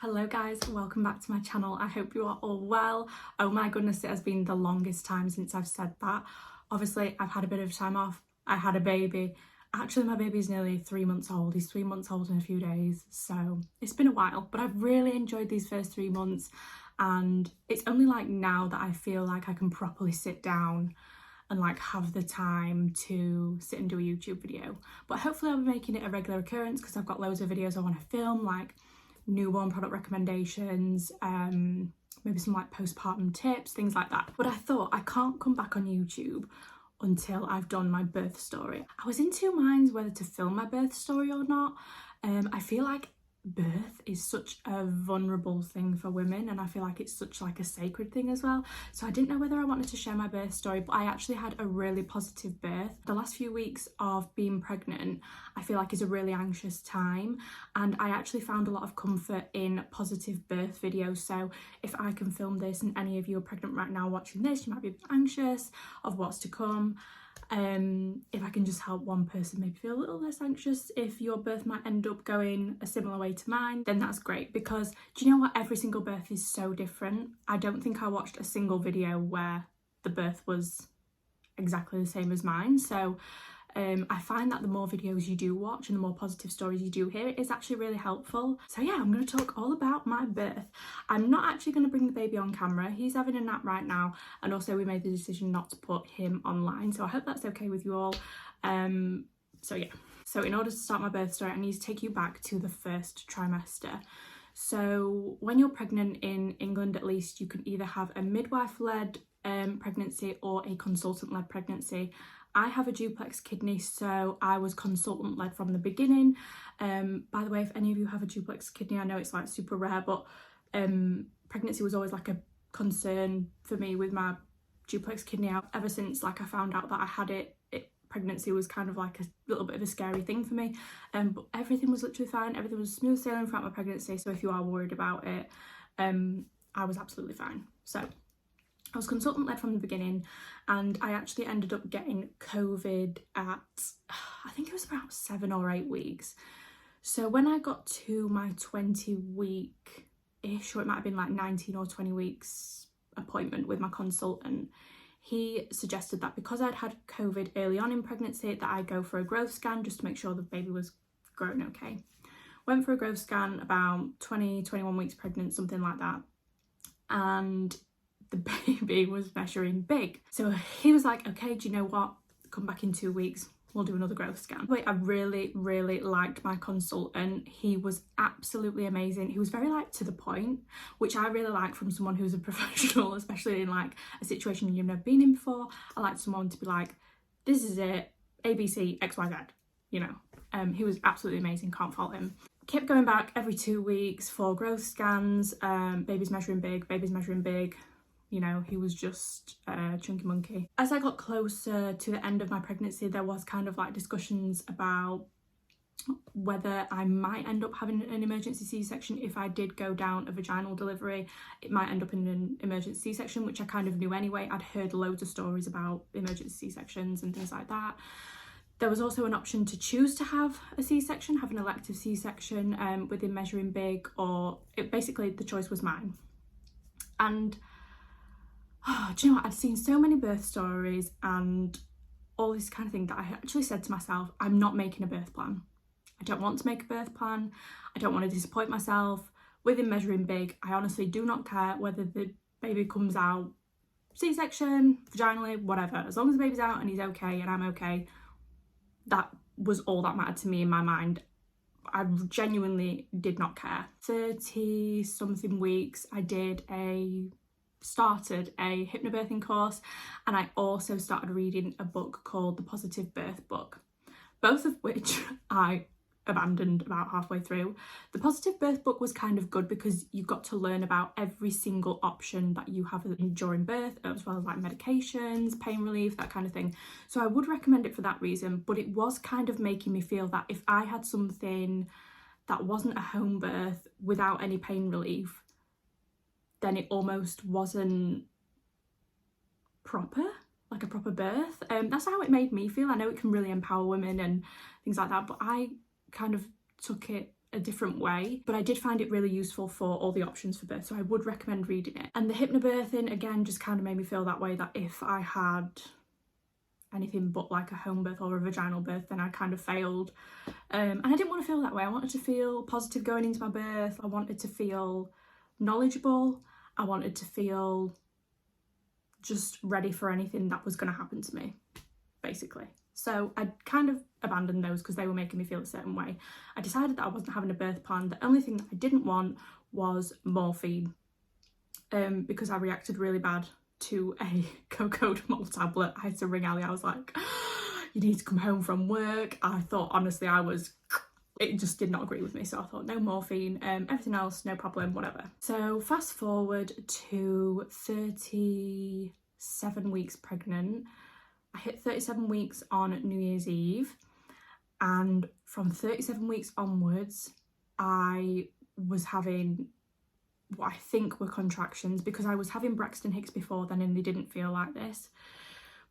Hello guys, welcome back to my channel. I hope you are all well. Oh my goodness, it has been the longest time since I've said that. Obviously, I've had a bit of time off. I had a baby. Actually, my baby is nearly 3 months old. He's 3 months old in a few days. So it's been a while, but I've really enjoyed these first 3 months. And it's only like now that I feel like I can properly sit down and like have the time to sit and do a YouTube video. But hopefully I'll be making it a regular occurrence because I've got loads of videos I want to film, like newborn product recommendations, maybe some like postpartum tips, things like that. But I thought I can't come back on YouTube until I've done my birth story. I was in two minds whether to film my birth story or not. I feel like birth is such a vulnerable thing for women, and I feel like it's such like a sacred thing as well. So I didn't know whether I wanted to share my birth story, but I actually had a really positive birth. The last few weeks of being pregnant I feel like is a really anxious time, and I actually found a lot of comfort in positive birth videos. So if I can film this and any of you are pregnant right now watching this, you might be a bit anxious of what's to come. If I can just help one person maybe feel a little less anxious if your birth might end up going a similar way to mine, then that's great, because do you know what, every single birth is so different. I don't think I watched a single video where the birth was exactly the same as mine. So I find that the more videos you do watch and the more positive stories you do hear, it is actually really helpful. So yeah, I'm going to talk all about my birth. I'm not actually going to bring the baby on camera. He's having a nap right now, and also we made the decision not to put him online, so I hope that's okay with you all. So yeah, so in order to start my birth story I need to take you back to the first trimester. So when you're pregnant in England, at least, you can either have a midwife-led pregnancy or a consultant-led pregnancy. I have a duplex kidney, so I was consultant led from the beginning. By the way, if any of you have a duplex kidney, I know it's like super rare, but pregnancy was always like a concern for me with my duplex kidney. Ever since like I found out that I had it, pregnancy was kind of like a little bit of a scary thing for me. But everything was literally fine. Everything was smooth sailing throughout my pregnancy. So if you are worried about it, I was absolutely fine. So I was consultant led from the beginning, and I actually ended up getting COVID at, I think it was about 7 or 8 weeks. So when I got to my 20-week-ish, or it might have been like 19 or 20 weeks appointment with my consultant, he suggested that because I'd had COVID early on in pregnancy, that I go for a growth scan just to make sure the baby was growing okay. Went for a growth scan about 20, 21 weeks pregnant, something like that. And the baby was measuring big. So he was like, okay, do you know what? Come back in 2 weeks. We'll do another growth scan. Wait, I really, really liked my consultant. He was absolutely amazing. He was very like to the point, which I really like from someone who's a professional, especially in like a situation you've never been in before. I like someone to be like, this is it, ABC, XYZ, you know. He was absolutely amazing, can't fault him. Kept going back every 2 weeks for growth scans. Baby's measuring big, baby's measuring big. You know, he was just a chunky monkey. As I got closer to the end of my pregnancy, there was kind of like discussions about whether I might end up having an emergency C-section. If I did go down a vaginal delivery, it might end up in an emergency C-section, which I kind of knew anyway. I'd heard loads of stories about emergency C-sections and things like that. There was also an option to choose to have a C-section, have an elective C-section within measuring big, or basically the choice was mine. And do you know what, I'd seen so many birth stories and all this kind of thing that I actually said to myself, I'm not making a birth plan. I don't want to make a birth plan. I don't want to disappoint myself. Within measuring big, I honestly do not care whether the baby comes out C-section, vaginally, whatever. As long as the baby's out and he's okay and I'm okay, that was all that mattered to me in my mind. I genuinely did not care. 30 something weeks, I started a hypnobirthing course, and I also started reading a book called The Positive Birth Book, both of which I abandoned about halfway through. The Positive Birth Book was kind of good because you got to learn about every single option that you have during birth, as well as like medications, pain relief, that kind of thing. So I would recommend it for that reason, but it was kind of making me feel that if I had something that wasn't a home birth without any pain relief, then it almost wasn't proper, like a proper birth. That's how it made me feel. I know it can really empower women and things like that, but I kind of took it a different way, but I did find it really useful for all the options for birth, so I would recommend reading it. And the hypnobirthing, again, just kind of made me feel that way, that if I had anything but like a home birth or a vaginal birth, then I kind of failed. And I didn't want to feel that way. I wanted to feel positive going into my birth. I wanted to feel knowledgeable. I wanted to feel just ready for anything that was going to happen to me, basically. So I kind of abandoned those because they were making me feel a certain way. I decided that I wasn't having a birth plan. The only thing that I didn't want was morphine, because I reacted really bad to a cocodamol tablet. I had to ring Ali. I was like, you need to come home from work. I thought, honestly, it just did not agree with me. So I thought, no morphine, everything else, no problem, whatever. So fast forward to 37 weeks pregnant. I hit 37 weeks on New Year's Eve, and from 37 weeks onwards, I was having what I think were contractions, because I was having Braxton Hicks before then and they didn't feel like this,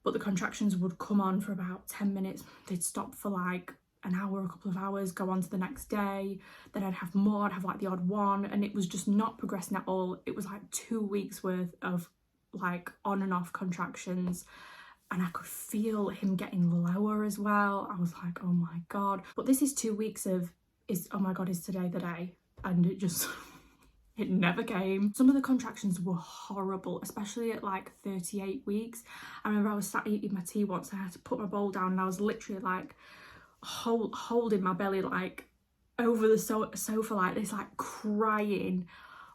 but the contractions would come on for about 10 minutes. They'd stop for like an hour, a couple of hours, go on to the next day. Then I'd have more, I'd have like the odd one, and it was just not progressing at all. It was like 2 weeks worth of like on and off contractions. And I could feel him getting lower as well. I was like, oh my God. But this is 2 weeks of, oh my God, is today the day? And it just, it never came. Some of the contractions were horrible, especially at like 38 weeks. I remember I was sat eating my tea once and I had to put my bowl down and I was literally like holding my belly like over the sofa like this, like crying.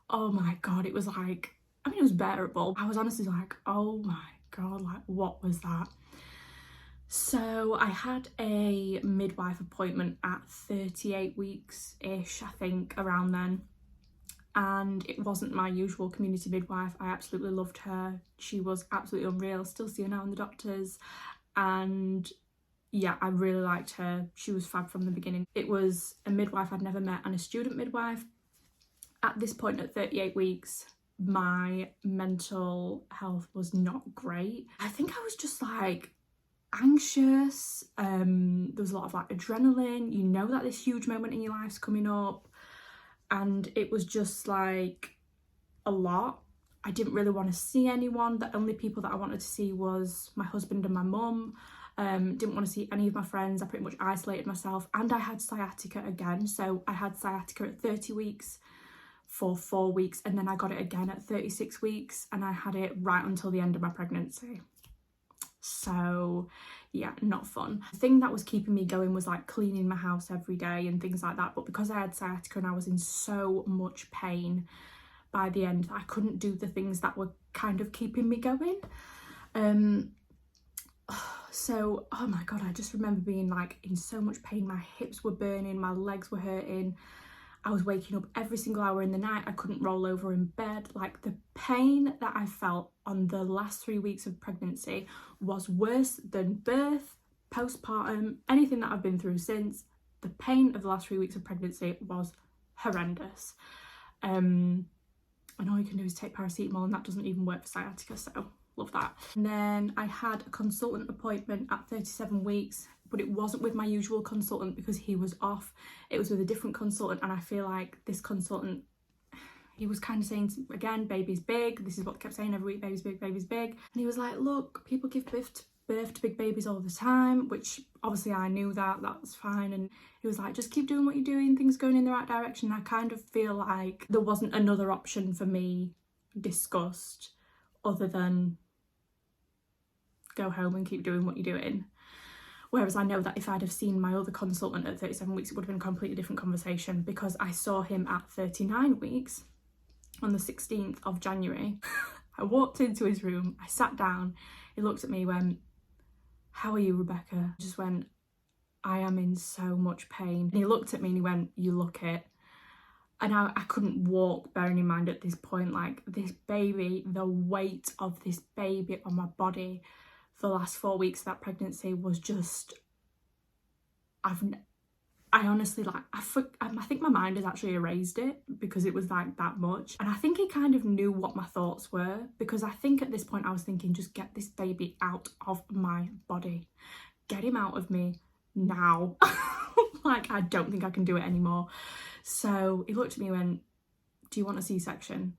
Oh my God, it was like, I mean, it was bearable. I was honestly like, oh my God, like what was that? So I had a midwife appointment at 38 weeks ish, I think, around then, and it wasn't my usual community midwife. I absolutely loved her. She was absolutely unreal. Still see her now in the doctors, and yeah, I really liked her. She was fab from the beginning. It was a midwife I'd never met and a student midwife. At this point, at 38 weeks, my mental health was not great. I think I was just like anxious. There was a lot of like adrenaline. You know that this huge moment in your life's coming up, and it was just like a lot. I didn't really want to see anyone. The only people that I wanted to see was my husband and my mum. Didn't want to see any of my friends. I pretty much isolated myself, and I had sciatica again. So I had sciatica at 30 weeks for 4 weeks, and then I got it again at 36 weeks, and I had it right until the end of my pregnancy. So yeah, not fun. The thing that was keeping me going was like cleaning my house every day and things like that, but because I had sciatica and I was in so much pain by the end, I couldn't do the things that were kind of keeping me going. So oh my God, I just remember being like in so much pain. My hips were burning, my legs were hurting. I was waking up every single hour in the night. I couldn't roll over in bed. Like the pain that I felt on the last 3 weeks of pregnancy was worse than birth, postpartum, anything that I've been through since. The pain of the last 3 weeks of pregnancy was horrendous. And all you can do is take paracetamol, and that doesn't even work for sciatica, so love that. And then I had a consultant appointment at 37 weeks, but it wasn't with my usual consultant because he was off. It was with a different consultant, and I feel like this consultant, he was kind of saying, again, baby's big. This is what they kept saying every week, baby's big, baby's big. And he was like, look, people give birth to big babies all the time, which obviously I knew that was fine. And he was like, just keep doing what you're doing, things going in the right direction. And I kind of feel like there wasn't another option for me discussed other than go home and keep doing what you're doing. Whereas I know that if I'd have seen my other consultant at 37 weeks, it would have been a completely different conversation, because I saw him at 39 weeks on the 16th of January. I walked into his room, I sat down, he looked at me, went, how are you, Rebecca? I just went, I am in so much pain. And he looked at me and he went, you look it. And I couldn't walk, bearing in mind at this point, like this baby, the weight of this baby on my body for the last 4 weeks of that pregnancy was just, I honestly, like, I think my mind has actually erased it because it was like that much. And I think he kind of knew what my thoughts were, because I think at this point I was thinking, just get this baby out of my body. Get him out of me now. Like, I don't think I can do it anymore. So he looked at me and went, do you want a C-section?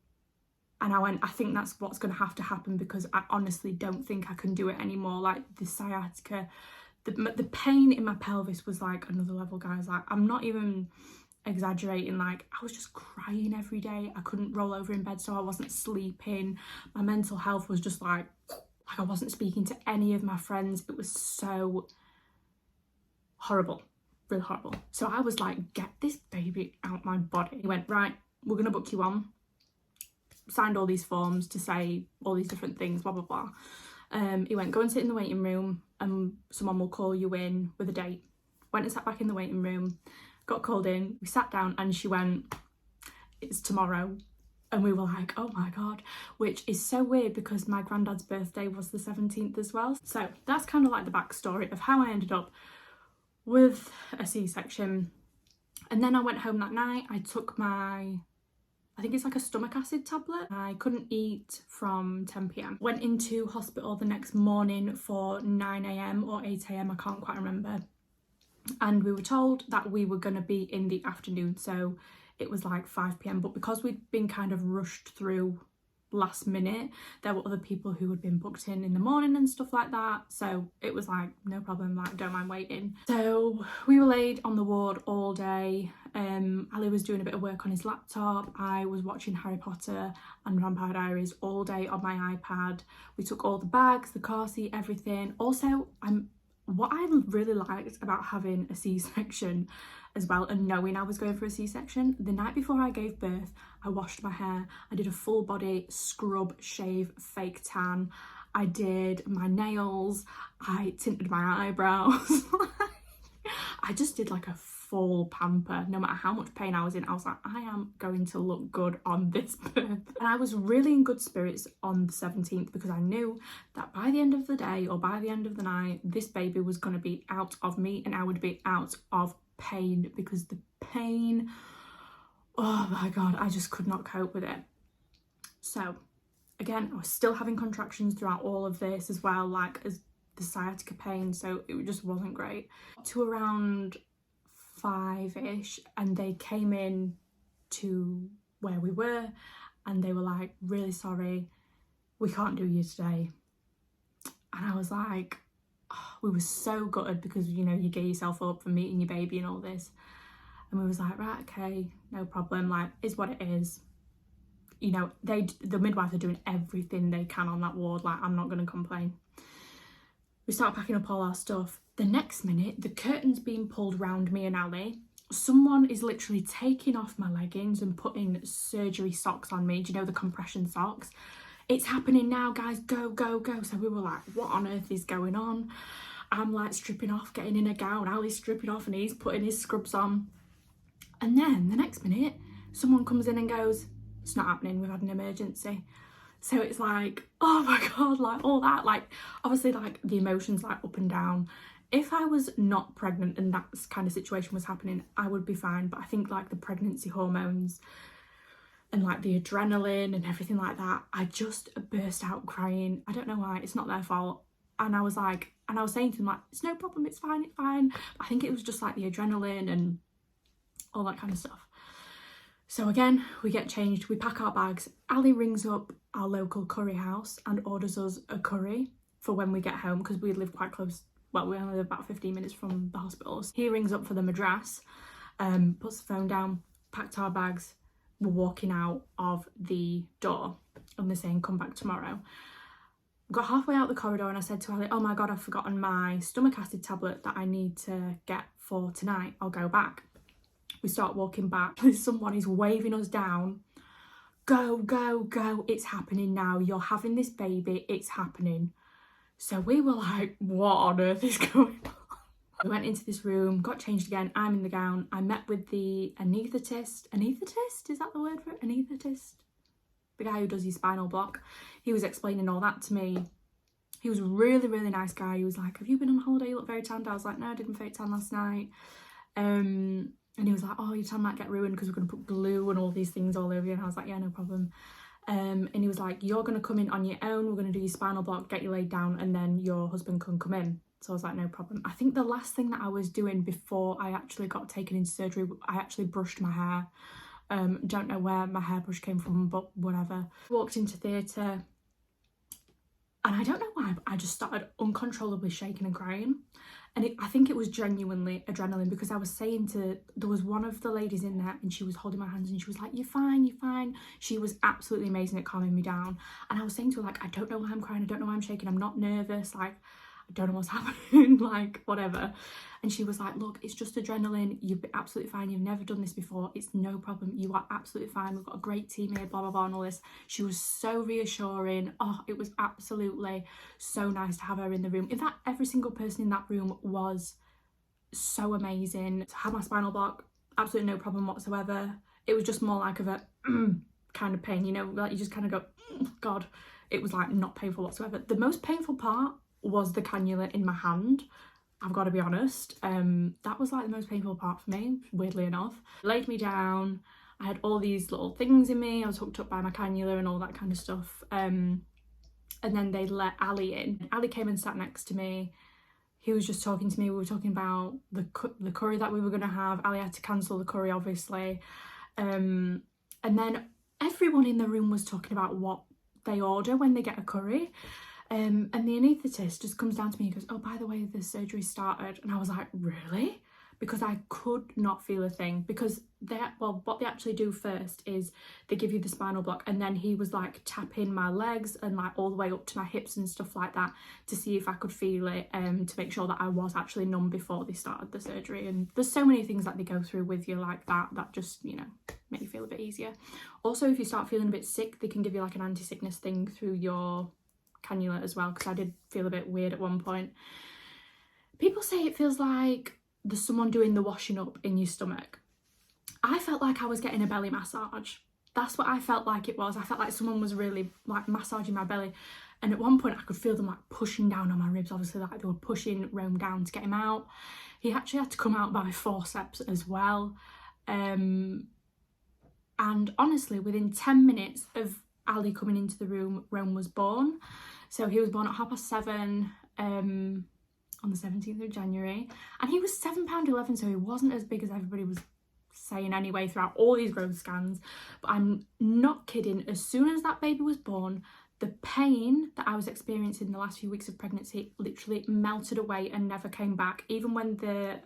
And I went, I think that's what's going to have to happen, because I honestly don't think I can do it anymore. Like, the sciatica, the pain in my pelvis was like another level, guys. Like, I'm not even exaggerating. Like, I was just crying every day. I couldn't roll over in bed, so I wasn't sleeping. My mental health was just like I wasn't speaking to any of my friends. It was so horrible, really horrible. So I was like, get this baby out my body. He went, right, we're gonna book you on. Signed all these forms to say all these different things, blah blah blah. He went, go and sit in the waiting room and someone will call you in with a date. Went and sat back in the waiting room, got called in, we sat down, and she went, it's tomorrow. And we were like, oh my God, which is so weird because my granddad's birthday was the 17th as well. So that's kind of like the backstory of how I ended up with a C-section. And then I went home that night. I took my, I think it's like a stomach acid tablet. I couldn't eat from 10 p.m. Went into hospital the next morning for 9 a.m. or 8 a.m. I can't quite remember. And we were told that we were going to be in the afternoon. So it was like 5 p.m. But because we'd been kind of rushed through last minute, there were other people who had been booked in the morning and stuff like that. So it was like, no problem, like, don't mind waiting. So we were laid on the ward all day. Ali was doing a bit of work on his laptop. I was watching Harry Potter and Vampire Diaries all day on my iPad. We took all the bags, the car seat, everything. Also, what I really liked about having a C-section as well, and knowing I was going for a C-section, the night before I gave birth, I washed my hair. I did a full body scrub, shave, fake tan. I did my nails. I tinted my eyebrows. I just did like a full pamper. No matter how much pain I was in, I was like, I am going to look good on this birth. And I was really in good spirits on the 17th because I knew that by the end of the day or by the end of the night, this baby was going to be out of me and I would be out of pain, because the pain, oh my God, I just could not cope with it. So again, I was still having contractions throughout all of this as well, like as the sciatica pain, so it just wasn't great. To around 5-ish, and they came in to where we were and they were like, really sorry, we can't do you today. And I was like, oh, we were so gutted because, you know, you get yourself up for meeting your baby and all this, and we was like, right, okay, no problem, like, is what it is. You know, the midwives are doing everything they can on that ward, like, I'm not going to complain. We start packing up all our stuff. The next minute, the curtain's being pulled round me and Ali. Someone is literally taking off my leggings and putting surgery socks on me. Do you know, the compression socks? It's happening now, guys, go, go, go. So we were like, what on earth is going on? I'm like stripping off, getting in a gown. Ali's stripping off and he's putting his scrubs on. And then the next minute, someone comes in and goes, it's not happening, we've had an emergency. So it's like, oh my God, like all that, like obviously like the emotions like up and down. If I was not pregnant and that kind of situation was happening, I would be fine. But I think like the pregnancy hormones and like the adrenaline and everything like that, I just burst out crying. I don't know why, it's not their fault. And I was like, and I was saying to them like, it's no problem, it's fine, it's fine. I think it was just like the adrenaline and all that kind of stuff. So again, we get changed, we pack our bags. Ali rings up our local curry house and orders us a curry for when we get home, because we live quite close. Well, we only live about 15 minutes from the hospitals. He rings up for the madras, puts the phone down, packed our bags. We're walking out of the door and they're saying, come back tomorrow. Got halfway out the corridor and I said to Ali, oh my God, I've forgotten my stomach acid tablet that I need to get for tonight. I'll go back. We start walking back. Someone is waving us down. Go, go, go. It's happening now. You're having this baby. It's happening. So we were like, what on earth is going on? We went into this room, got changed again. I'm in the gown. I met with the anaesthetist. Anaesthetist? Is that the word for it? Anaesthetist? The guy who does your spinal block. He was explaining all that to me. He was a really, really nice guy. He was like, have you been on holiday? You look very tanned. I was like, no, I did my fake tan last night. And he was like, oh, your tan might get ruined because we're going to put glue and all these things all over you. And I was like, yeah, no problem. And he was like, you're going to come in on your own. We're going to do your spinal block, get you laid down, and then your husband can come in So I was like, no problem. I think the last thing that I was doing before I actually got taken into surgery, I actually brushed my hair. Don't know where my hairbrush came from, but whatever. Walked into theatre, and I don't know why, but I just started uncontrollably shaking and crying. And I think it was genuinely adrenaline, because I was saying there was one of the ladies in there and she was holding my hands and she was like, you're fine, you're fine. She was absolutely amazing at calming me down. And I was saying to her, like, I don't know why I'm crying, I don't know why I'm shaking, I'm not nervous, like, I don't know what's happening, like, whatever. And she was like, look, it's just adrenaline, you'll be absolutely fine, you've never done this before, it's no problem, you are absolutely fine, we've got a great team here, blah, blah, blah, and all this. She was so reassuring. Oh, it was absolutely so nice to have her in the room. In fact, every single person in that room was so amazing. To have my spinal block, absolutely no problem whatsoever. It was just more like of a kind of pain, you know, like you just kind of go, God. It was like not painful whatsoever. The most painful part was the cannula in my hand, I've got to be honest. That was like the most painful part for me, weirdly enough. Laid me down, I had all these little things in me, I was hooked up by my cannula and all that kind of stuff. And then they let Ali in. Ali came and sat next to me. He was just talking to me, we were talking about the curry that we were going to have. Ali had to cancel the curry, obviously. And then everyone in the room was talking about what they order when they get a curry. And the anaesthetist just comes down to me and goes, oh, by the way, the surgery started. And I was like, really? Because I could not feel a thing. Because what they actually do first is they give you the spinal block, and then he was like tapping my legs and like all the way up to my hips and stuff like that to see if I could feel it, to make sure that I was actually numb before they started the surgery. And there's so many things that they go through with you like that just, you know, make you feel a bit easier. Also, if you start feeling a bit sick, they can give you like an anti-sickness thing through your cannula as well, because I did feel a bit weird at one point. People say it feels like there's someone doing the washing up in your stomach. I felt like I was getting a belly massage. That's what I felt like it was. I felt like someone was really like massaging my belly, and at one point I could feel them like pushing down on my ribs, obviously, like they were pushing Rome down to get him out. He actually had to come out by forceps as well. And honestly, within 10 minutes of Ali coming into the room, Rome was born. So he was born at 7:30 on the 17th of January, and he was £7.11, so he wasn't as big as everybody was saying anyway throughout all these growth scans. But I'm not kidding, as soon as that baby was born, the pain that I was experiencing the last few weeks of pregnancy literally melted away and never came back. Even when the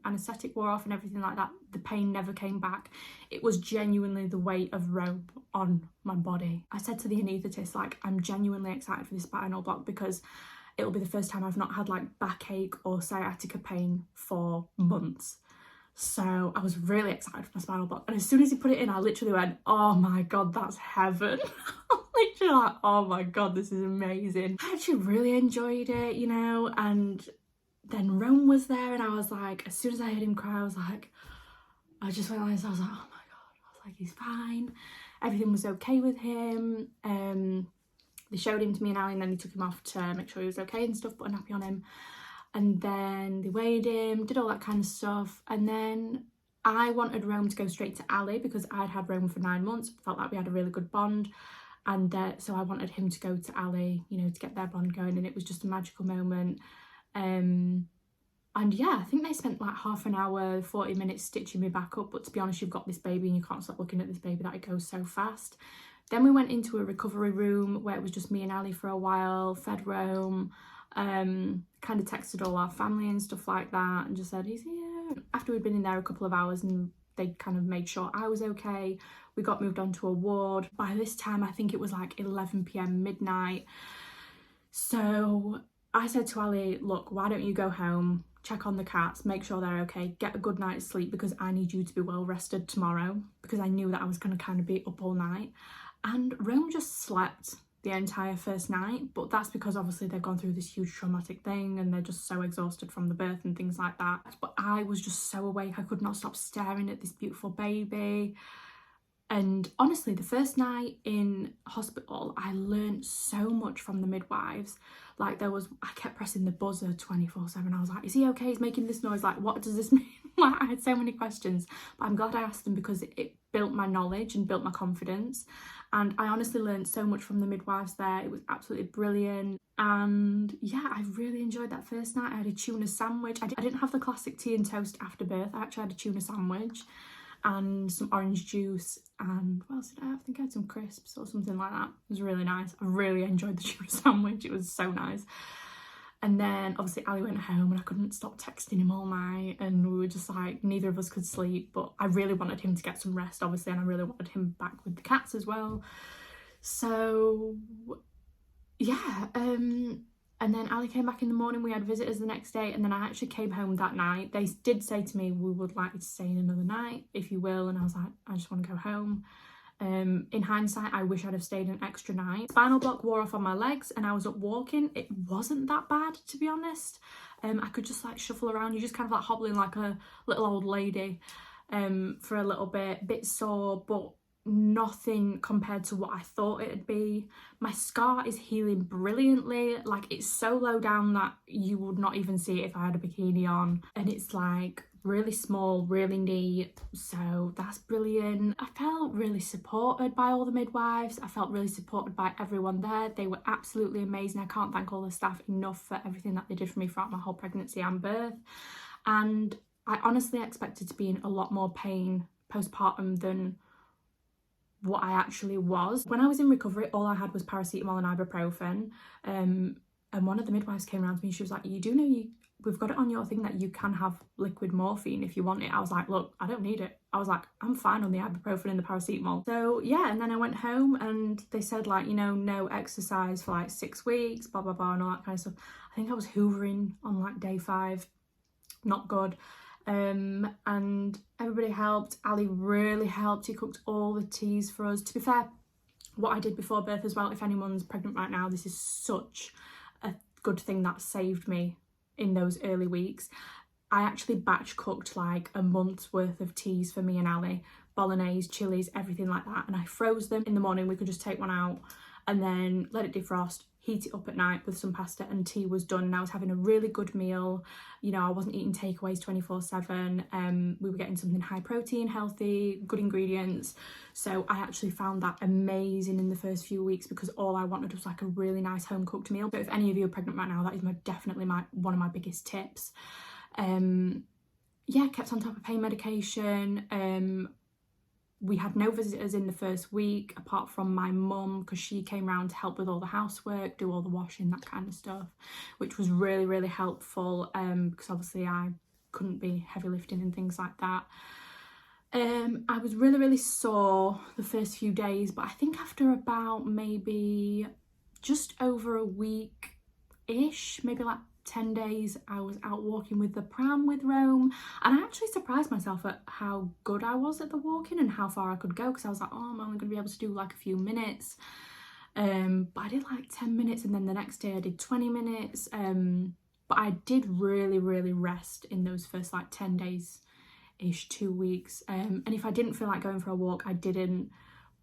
anaesthetic wore off and everything like that, the pain never came back. It was genuinely the weight of rope on my body. I said to the anaesthetist, like, I'm genuinely excited for this spinal block because it'll be the first time I've not had like backache or sciatica pain for months. So I was really excited for my spinal block, and as soon as he put it in, I literally went, oh my God, that's heaven. Literally like, oh my God, this is amazing. I actually really enjoyed it, you know. And then Rome was there, and I was like, as soon as I heard him cry, I just went like this. I was like, oh my God. I was like, he's fine, everything was okay with him. They showed him to me and Ali, and then they took him off to make sure he was okay and stuff, put a nappy on him. And then they weighed him, did all that kind of stuff. And then I wanted Rome to go straight to Ali because I'd had Rome for 9 months, felt like we had a really good bond. And so I wanted him to go to Ali, you know, to get their bond going, and it was just a magical moment. And yeah, I think they spent like half an hour, 40 minutes stitching me back up. But to be honest, you've got this baby and you can't stop looking at this baby, that it goes so fast. Then we went into a recovery room where it was just me and Ali for a while, fed Rome, kind of texted all our family and stuff like that, and just said, he's here. After we'd been in there a couple of hours and they kind of made sure I was okay, we got moved on to a ward. By this time, I think it was like 11 p.m, midnight. So I said to Ali, look, why don't you go home, check on the cats, make sure they're okay, get a good night's sleep, because I need you to be well rested tomorrow, because I knew that I was going to kind of be up all night. And Rome just slept the entire first night, but that's because obviously they've gone through this huge traumatic thing and they're just so exhausted from the birth and things like that. But I was just so awake, I could not stop staring at this beautiful baby. And honestly, the first night in hospital, I learned so much from the midwives. Like I kept pressing the buzzer 24/7. I was like, is he okay? He's making this noise. Like, what does this mean? Like, I had so many questions, but I'm glad I asked them, because it built my knowledge and built my confidence. And I honestly learned so much from the midwives there. It was absolutely brilliant. And yeah, I really enjoyed that first night. I had a tuna sandwich. I didn't have the classic tea and toast after birth. I actually had a tuna sandwich and some orange juice, and what else did I have? I think I had some crisps or something like that. It was really nice. I really enjoyed the tuna sandwich. It was so nice. And then obviously Ali went home and I couldn't stop texting him all night, and we were just like, neither of us could sleep, but I really wanted him to get some rest obviously, and I really wanted him back with the cats as well. So yeah, and then Ali came back in the morning. We had visitors the next day, and then I actually came home that night. They did say to me, we would like you to stay in another night if you will, and I was like, I just want to go home. In hindsight, I wish I'd have stayed an extra night. Spinal block wore off on my legs and I was up walking. It wasn't that bad, to be honest. I could just like shuffle around. You're just kind of like hobbling like a little old lady for a little bit sore, but nothing compared to what I thought it'd be. My scar is healing brilliantly. Like, it's so low down that you would not even see it if I had a bikini on, and it's like really small, really neat, so that's brilliant. I felt really supported by all the midwives. I felt really supported by everyone there. They were absolutely amazing. I can't thank all the staff enough for everything that they did for me throughout my whole pregnancy and birth. And I honestly expected to be in a lot more pain postpartum than what I actually was. When I was in recovery, all I had was paracetamol and ibuprofen, and one of the midwives came around to me. She was like, you do know we've got it on your thing that you can have liquid morphine if you want it. I was like, look, I don't need it. I was like, I'm fine on the ibuprofen and the paracetamol. So yeah, and then I went home and they said, like, you know, no exercise for like 6 weeks, blah blah blah, and all that kind of stuff. I think I was hoovering on like day 5, not good. And everybody helped. Ali really helped. He cooked all the teas for us. To be fair, what I did before birth as well, if anyone's pregnant right now, this is such a good thing that saved me in those early weeks. I actually batch cooked like a month's worth of teas for me and Ali, bolognese, chilies, everything like that, and I froze them. In the morning we could just take one out and then let it defrost, heat it up at night with some pasta, and tea was done. And I was having a really good meal. You know, I wasn't eating takeaways 24/7. We were getting something high protein, healthy, good ingredients. So I actually found that amazing in the first few weeks, because all I wanted was like a really nice home cooked meal. So if any of you are pregnant right now, that is definitely one of my biggest tips. Yeah, kept on top of pain medication. We had no visitors in the first week apart from my mum, because she came round to help with all the housework, do all the washing, that kind of stuff, which was really, really helpful, because obviously I couldn't be heavy lifting and things like that. I was really, really sore the first few days, but I think after about maybe just over a week-ish, maybe like 10 days, I was out walking with the pram with Rome, and I actually surprised myself at how good I was at the walking and how far I could go, because I was like, oh, I'm only going to be able to do like a few minutes, but I did like 10 minutes, and then the next day I did 20 minutes, but I did really, really rest in those first like 10 days ish, 2 weeks, and if I didn't feel like going for a walk, I didn't,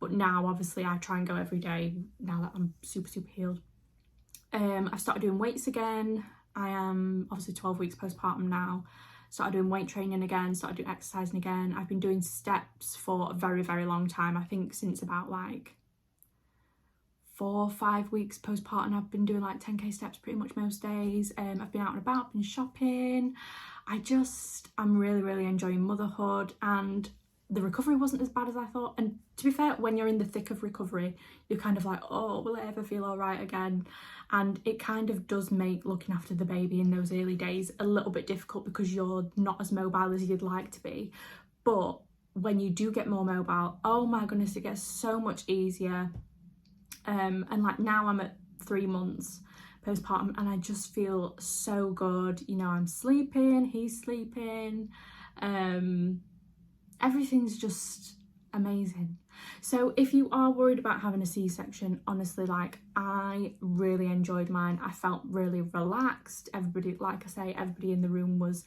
but now obviously I try and go every day now that I'm super healed. I've started doing weights again. I am obviously 12 weeks postpartum now. Started doing weight training again, started doing exercising again. I've been doing steps for a very, very long time. I think since about like 4 or 5 weeks postpartum, I've been doing like 10k steps pretty much most days. I've been out and about, been shopping. I'm really, really enjoying motherhood, and the recovery wasn't as bad as I thought. And to be fair, when you're in the thick of recovery, you're kind of like, oh, will I ever feel all right again? And it kind of does make looking after the baby in those early days a little bit difficult, because you're not as mobile as you'd like to be. But when you do get more mobile, oh my goodness, it gets so much easier. And like now I'm at 3 months postpartum and I just feel so good. You know, I'm sleeping, he's sleeping, everything's just amazing. So if you are worried about having a C-section, honestly, like, I really enjoyed mine. I felt really relaxed. Everybody, like I say, everybody in the room was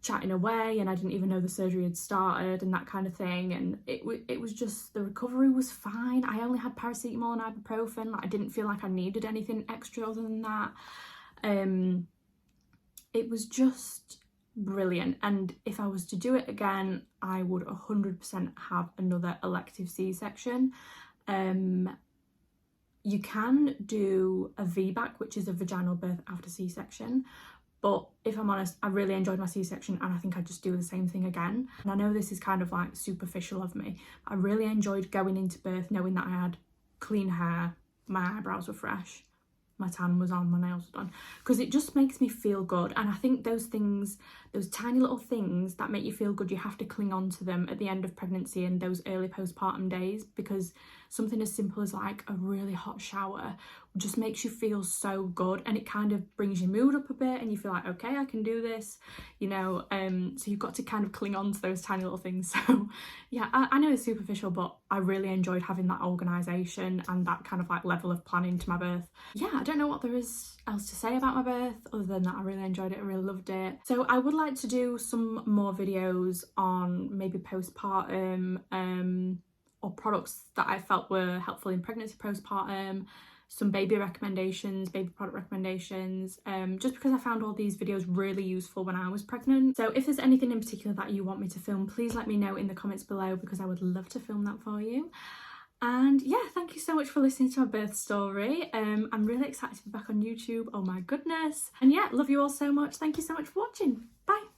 chatting away, and I didn't even know the surgery had started and that kind of thing. And it was just, the recovery was fine. I only had paracetamol and ibuprofen. Like, I didn't feel like I needed anything extra other than that. It was just brilliant. And if I was to do it again, I would 100% have another elective C-section. You can do a VBAC, which is a vaginal birth after C-section, but if I'm honest, I really enjoyed my C-section and I think I'd just do the same thing again. And I know this is kind of like superficial of me. I really enjoyed going into birth knowing that I had clean hair, my eyebrows were fresh, my tan was on, my nails were done, because it just makes me feel good. And I think those things, those tiny little things that make you feel good, you have to cling on to them at the end of pregnancy and those early postpartum days, because something as simple as like a really hot shower just makes you feel so good, and it kind of brings your mood up a bit and you feel like, okay, I can do this, you know. So you've got to kind of cling on to those tiny little things. So yeah, I know it's superficial, but I really enjoyed having that organisation and that kind of like level of planning to my birth. Yeah, I don't know what there is else to say about my birth other than that I really enjoyed it, I really loved it. So I would like to do some more videos on maybe postpartum, or products that I felt were helpful in pregnancy, postpartum, some baby recommendations, baby product recommendations, just because I found all these videos really useful when I was pregnant. So if there's anything in particular that you want me to film, please let me know in the comments below, because I would love to film that for you. And yeah, thank you so much for listening to my birth story. I'm really excited to be back on YouTube, oh my goodness. And yeah, love you all so much. Thank you so much for watching. Bye.